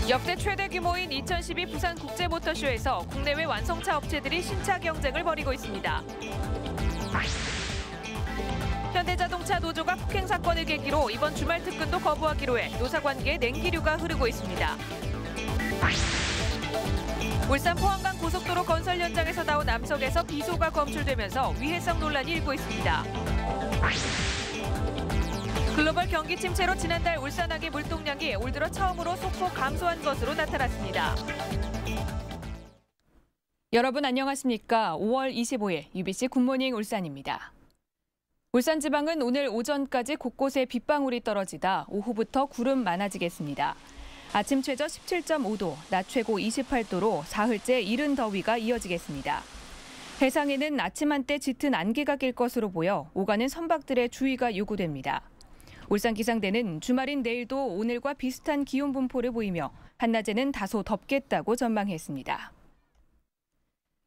역대 최대 규모인 2012 부산국제모터쇼에서 국내외 완성차 업체들이 신차 경쟁을 벌이고 있습니다. 현대자동차 노조가 폭행 사건을 계기로 이번 주말 특근도 거부하기로 해 노사관계에 냉기류가 흐르고 있습니다. 울산 포항간 고속도로 건설 현장에서 나온 암석에서 비소가 검출되면서 위해성 논란이 일고 있습니다. 글로벌 경기 침체로 지난달 울산항의 물동량이 올 들어 처음으로 소폭 감소한 것으로 나타났습니다. 여러분 안녕하십니까? 5월 25일 UBC 굿모닝 울산입니다. 울산지방은 오늘 오전까지 곳곳에 빗방울이 떨어지다 오후부터 구름 많아지겠습니다. 아침 최저 17.5도, 낮 최고 28도로 사흘째 이른 더위가 이어지겠습니다. 해상에는 아침 한때 짙은 안개가 낄 것으로 보여 오가는 선박들의 주의가 요구됩니다. 울산기상대는 주말인 내일도 오늘과 비슷한 기온 분포를 보이며 한낮에는 다소 덥겠다고 전망했습니다.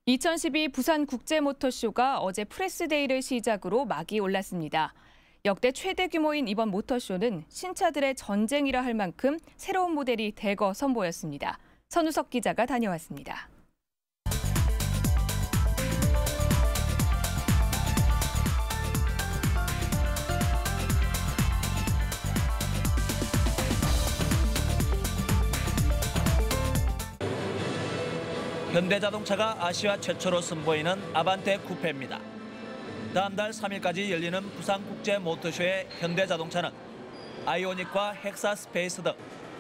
2012 부산국제모터쇼가 어제 프레스데이를 시작으로 막이 올랐습니다. 역대 최대 규모인 이번 모터쇼는 신차들의 전쟁이라 할 만큼 새로운 모델이 대거 선보였습니다. 선우석 기자가 다녀왔습니다. 현대자동차가 아시아 최초로 선보이는 아반떼 쿠페입니다. 다음 달 3일까지 열리는 부산국제모터쇼의 현대자동차는 아이오닉과 헥사 스페이스 등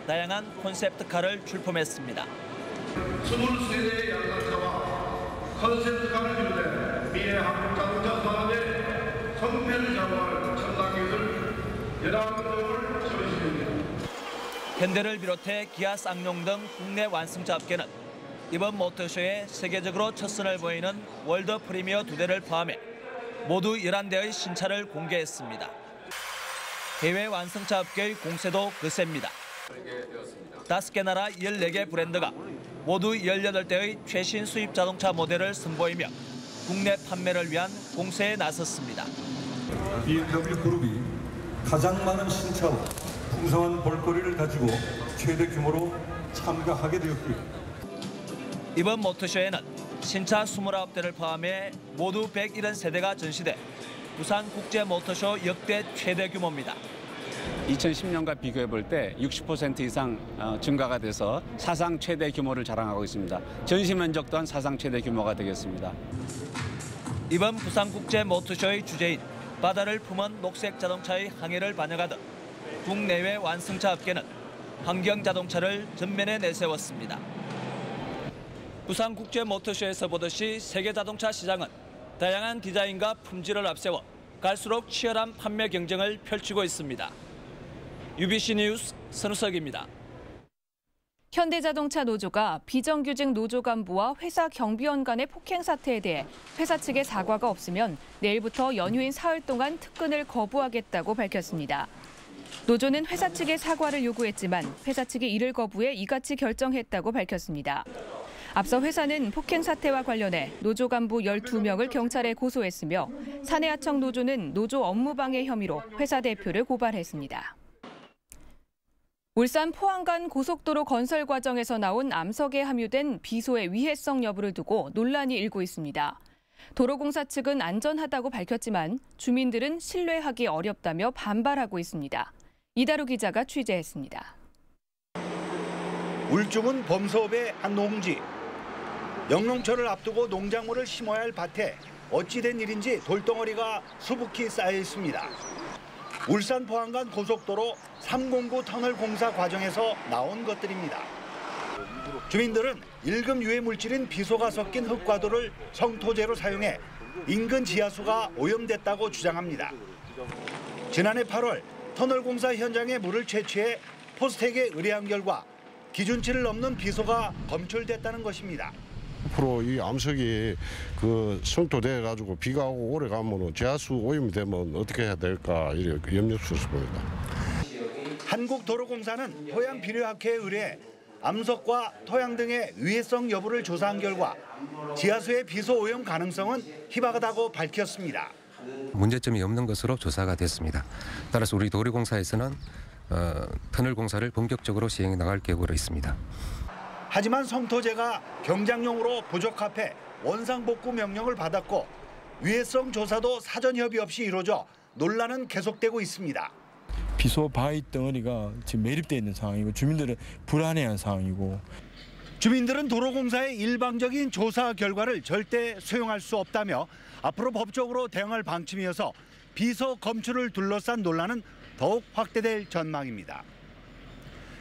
다양한 콘셉트카를 출품했습니다. 23대의 양산차와 컨셉트카를 비롯해 미래 한국 자동차 산업의 성패를 좌우할 첨단 기술 11종을 전시됩니다. 현대를 비롯해 기아, 쌍용 등 국내 완성차 업계는 이번 모터쇼에 세계적으로 첫 선을 보이는 월드 프리미어 2대를 포함해 모두 11대의 신차를 공개했습니다. 해외 완성차 업계의 공세도 거셉니다. 5개 나라 14개 브랜드가 모두 18대의 최신 수입 자동차 모델을 선보이며 국내 판매를 위한 공세에 나섰습니다. BMW 그룹이 가장 많은 신차와 풍성한 볼거리를 가지고 최대 규모로 참가하게 되었고요. 이번 모터쇼에는 신차 29대를 포함해 모두 170세대가 전시돼 부산국제모터쇼 역대 최대 규모입니다. 2010년과 비교해 볼 때 60% 이상 증가가 돼서 사상 최대 규모를 자랑하고 있습니다. 전시 면적 또한 사상 최대 규모가 되겠습니다. 이번 부산국제모터쇼의 주제인 바다를 품은 녹색 자동차의 항해를 반영하듯 국내외 완성차 업계는 환경자동차를 전면에 내세웠습니다. 부산국제모터쇼에서 보듯이 세계 자동차 시장은 다양한 디자인과 품질을 앞세워 갈수록 치열한 판매 경쟁을 펼치고 있습니다. UBC 뉴스 선우석입니다. 현대자동차 노조가 비정규직 노조 간부와 회사 경비원 간의 폭행 사태에 대해 회사 측의 사과가 없으면 내일부터 연휴인 사흘 동안 특근을 거부하겠다고 밝혔습니다. 노조는 회사 측의 사과를 요구했지만 회사 측이 이를 거부해 이같이 결정했다고 밝혔습니다. 앞서 회사는 폭행 사태와 관련해 노조 간부 12명을 경찰에 고소했으며 사내하청 노조는 노조 업무방해 혐의로 회사 대표를 고발했습니다. 울산 포항간 고속도로 건설 과정에서 나온 암석에 함유된 비소의 위해성 여부를 두고 논란이 일고 있습니다. 도로공사 측은 안전하다고 밝혔지만 주민들은 신뢰하기 어렵다며 반발하고 있습니다. 이다루 기자가 취재했습니다. 울중은 범서업의 한 농지. 영농철을 앞두고 농작물을 심어야 할 밭에 어찌된 일인지 돌덩어리가 수북히 쌓여 있습니다. 울산 포항간 고속도로 309 터널 공사 과정에서 나온 것들입니다. 주민들은 일금 유해 물질인 비소가 섞인 흙과도를 성토제로 사용해 인근 지하수가 오염됐다고 주장합니다. 지난해 8월 터널 공사 현장에 물을 채취해 포스텍에 의뢰한 결과 기준치를 넘는 비소가 검출됐다는 것입니다. 앞으로 이 암석이 성토돼 가지고 비가 오고 오래 가면 지하수 오염이 되면 어떻게 해야 될까 이렇게 염려스럽습니다. 한국도로공사는 토양비료학회에 의뢰해 암석과 토양 등의 위해성 여부를 조사한 결과 지하수의 비소 오염 가능성은 희박하다고 밝혔습니다. 문제점이 없는 것으로 조사가 됐습니다. 따라서 우리 도로공사에서는 터널 공사를 본격적으로 시행해 나갈 계획으로 있습니다. 하지만 성토재가 경장용으로 부적합해 원상복구 명령을 받았고 위해성 조사도 사전 협의 없이 이루어져 논란은 계속되고 있습니다. 비소 바위 덩어리가 지금 매립되어 있는 상황이고 주민들은 불안해한 상황이고 주민들은 도로공사의 일방적인 조사 결과를 절대 수용할 수 없다며 앞으로 법적으로 대응할 방침이어서 비서 검출을 둘러싼 논란은 더욱 확대될 전망입니다.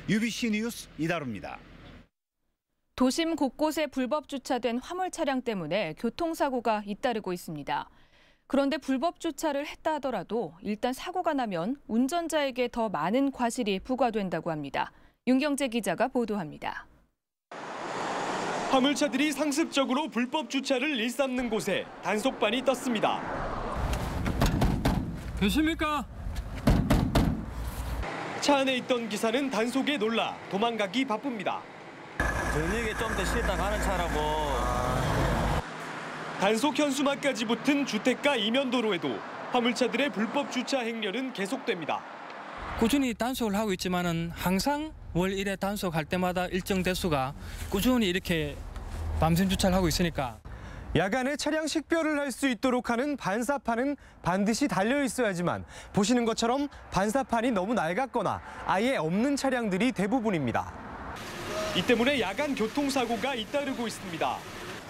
UBC 뉴스 이다루입니다. 도심 곳곳에 불법 주차된 화물 차량 때문에 교통사고가 잇따르고 있습니다. 그런데 불법 주차를 했다 하더라도 일단 사고가 나면 운전자에게 더 많은 과실이 부과된다고 합니다. 윤경재 기자가 보도합니다. 화물차들이 상습적으로 불법 주차를 일삼는 곳에 단속반이 떴습니다. 계십니까? 차 안에 있던 기사는 단속에 놀라 도망가기 바쁩니다. 저녁에 좀 더 쉬다 가는 차라고. 단속 현수막까지 붙은 주택가 이면도로에도 화물차들의 불법 주차 행렬은 계속됩니다. 꾸준히 단속을 하고 있지만은 항상 월 1회 단속할 때마다 일정 대수가 꾸준히 이렇게 밤샘 주차를 하고 있으니까 야간에 차량 식별을 할 수 있도록 하는 반사판은 반드시 달려 있어야지만 보시는 것처럼 반사판이 너무 낡았거나 아예 없는 차량들이 대부분입니다. 이 때문에 야간 교통사고가 잇따르고 있습니다.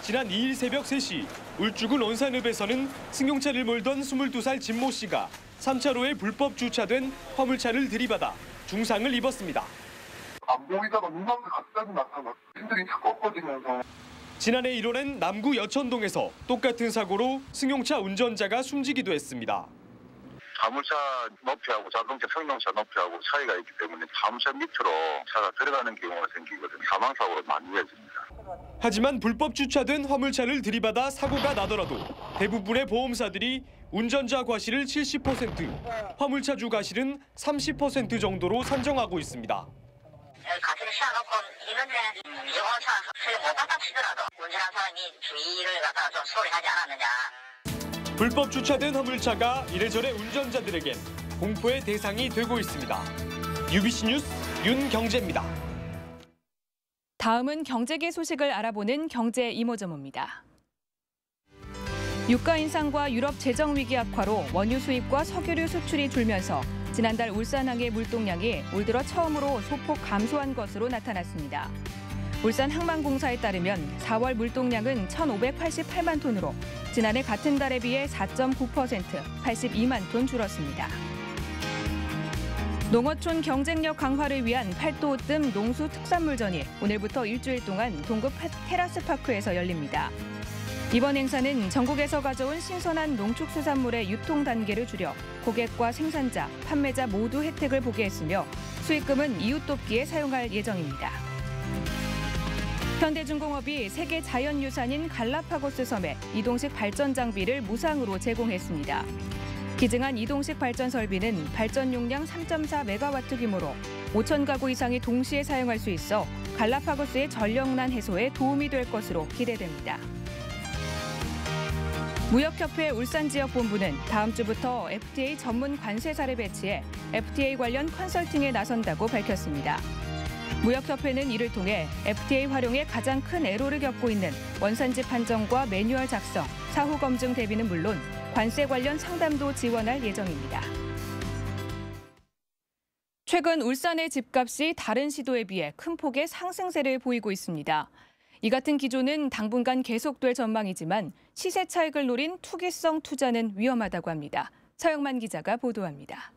지난 2일 새벽 3시 울주군 온산읍에서는 승용차를 몰던 22살 진모 씨가 3차로에 불법 주차된 화물차를 들이받아 중상을 입었습니다. 안 보이다가 눈앞에 갑자기 나타나 핸들이 탁 꺾어지면서. 지난해 1월엔 남구 여천동에서 똑같은 사고로 승용차 운전자가 숨지기도 했습니다. 화물차 높이하고 자동차 승용차 높이하고 차이가 있기 때문에 화물차 밑으로 차가 들어가는 경우가 생기거든요. 사망사고로 많이 이어집니다. 하지만 불법 주차된 화물차를 들이받아 사고가 나더라도 대부분의 보험사들이 운전자 과실을 70%, 화물차주 과실은 30% 정도로 산정하고 있습니다. 과실을 씌워놓고 이런데 미정원차 소리 못 갖다 치더라도 운전한 사람이 주의를 갖다가 좀 소홀히 하지 않았느냐. 불법 주차된 화물차가 이래저래 운전자들에겐 공포의 대상이 되고 있습니다. UBC 뉴스 윤경재입니다. 다음은 경제계 소식을 알아보는 경제 이모저모입니다. 유가 인상과 유럽 재정 위기 악화로 원유 수입과 석유류 수출이 줄면서 지난달 울산항의 물동량이 올 들어 처음으로 소폭 감소한 것으로 나타났습니다. 울산 항만공사에 따르면 4월 물동량은 1,588만 톤으로 지난해 같은 달에 비해 4.9%, 82만 톤 줄었습니다. 농어촌 경쟁력 강화를 위한 팔도 으뜸 농수 특산물전이 오늘부터 일주일 동안 동구 테라스파크에서 열립니다. 이번 행사는 전국에서 가져온 신선한 농축수산물의 유통 단계를 줄여 고객과 생산자, 판매자 모두 혜택을 보게 했으며 수익금은 이웃 돕기에 사용할 예정입니다. 현대중공업이 세계 자연유산인 갈라파고스 섬에 이동식 발전 장비를 무상으로 제공했습니다. 기증한 이동식 발전 설비는 발전 용량 3.4메가와트 규모로 5천 가구 이상이 동시에 사용할 수 있어 갈라파고스의 전력난 해소에 도움이 될 것으로 기대됩니다. 무역협회 울산지역본부는 다음 주부터 FTA 전문 관세사를 배치해 FTA 관련 컨설팅에 나선다고 밝혔습니다. 무역협회는 이를 통해 FTA 활용에 가장 큰 애로를 겪고 있는 원산지 판정과 매뉴얼 작성, 사후 검증 대비는 물론 관세 관련 상담도 지원할 예정입니다. 최근 울산의 집값이 다른 시도에 비해 큰 폭의 상승세를 보이고 있습니다. 이 같은 기조는 당분간 계속될 전망이지만 시세 차익을 노린 투기성 투자는 위험하다고 합니다. 서영만 기자가 보도합니다.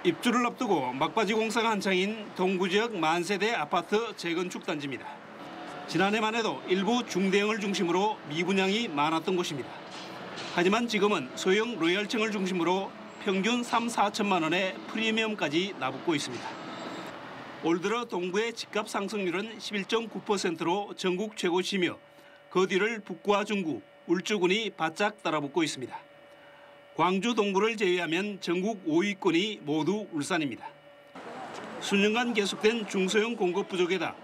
입주를 앞두고 막바지 공사가 한창인 동구 지역 만세대 아파트 재건축 단지입니다. 지난해만 해도 일부 중대형을 중심으로 미분양이 많았던 곳입니다. 하지만 지금은 소형 로얄층을 중심으로 평균 3, 4천만 원의 프리미엄까지 나붙고 있습니다. 올 들어 동구의 집값 상승률은 11.9%로 전국 최고치며 그 뒤를 북구와 중구, 울주군이 바짝 따라붙고 있습니다. 광주 동구를 제외하면 전국 5위권이 모두 울산입니다. 수년간 계속된 중소형 공급 부족에다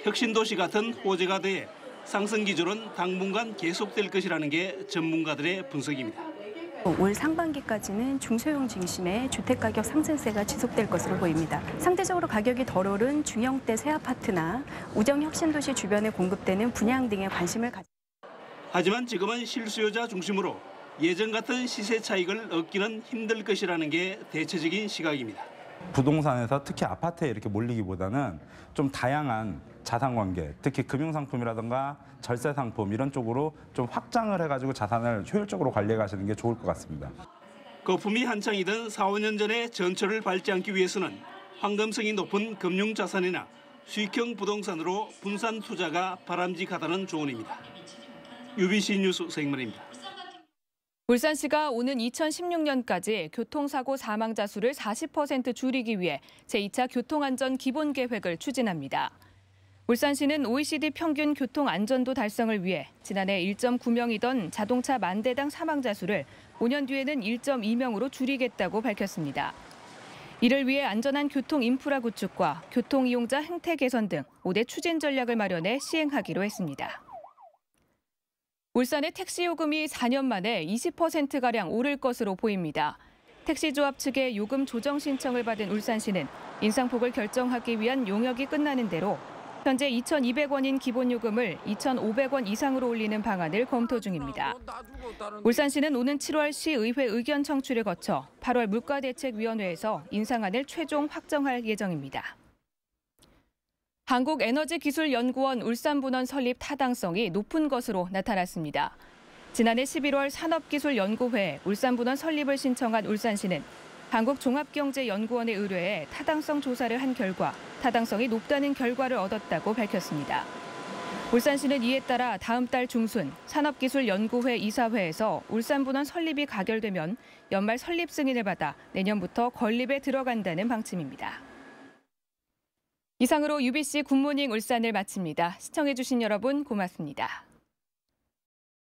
혁신도시 같은 호재가 더해 상승 기조는 당분간 계속될 것이라는 게 전문가들의 분석입니다. 올 상반기까지는 중소형 중심의 주택가격 상승세가 지속될 것으로 보입니다. 상대적으로 가격이 덜 오른 중형대 새 아파트나 우정 혁신도시 주변에 공급되는 분양 등에 관심을 가집니다. 하지만 지금은 실수요자 중심으로 예전 같은 시세 차익을 얻기는 힘들 것이라는 게 대체적인 시각입니다. 부동산에서 특히 아파트에 이렇게 몰리기보다는 좀 다양한 자산관계, 특히 금융상품이라든가 절세상품 이런 쪽으로 좀 확장을 해가지고 자산을 효율적으로 관리해 가시는 게 좋을 것 같습니다. 거품이 한창이던 4, 5년 전에 전철을 밟지 않기 위해서는 황금성이 높은 금융자산이나 수익형 부동산으로 분산 투자가 바람직하다는 조언입니다. UBC 뉴스 생문입니다. 울산시가 오는 2016년까지 교통사고 사망자 수를 40% 줄이기 위해 제2차 교통안전 기본계획을 추진합니다. 울산시는 OECD 평균 교통안전도 달성을 위해 지난해 1.9명이던 자동차 만 대당 사망자 수를 5년 뒤에는 1.2명으로 줄이겠다고 밝혔습니다. 이를 위해 안전한 교통 인프라 구축과 교통이용자 행태 개선 등 5대 추진 전략을 마련해 시행하기로 했습니다. 울산의 택시 요금이 4년 만에 20%가량 오를 것으로 보입니다. 택시조합 측의 요금 조정 신청을 받은 울산시는 인상폭을 결정하기 위한 용역이 끝나는 대로 현재 2,200원인 기본요금을 2,500원 이상으로 올리는 방안을 검토 중입니다. 울산시는 오는 7월 시의회 의견 청취를 거쳐 8월 물가대책위원회에서 인상안을 최종 확정할 예정입니다. 한국에너지기술연구원 울산분원 설립 타당성이 높은 것으로 나타났습니다. 지난해 11월 산업기술연구회에 울산분원 설립을 신청한 울산시는 한국종합경제연구원에 의뢰해 타당성 조사를 한 결과 타당성이 높다는 결과를 얻었다고 밝혔습니다. 울산시는 이에 따라 다음 달 중순 산업기술연구회 이사회에서 울산분원 설립이 가결되면 연말 설립 승인을 받아 내년부터 건립에 들어간다는 방침입니다. 이상으로 UBC 굿모닝 울산을 마칩니다. 시청해주신 여러분 고맙습니다.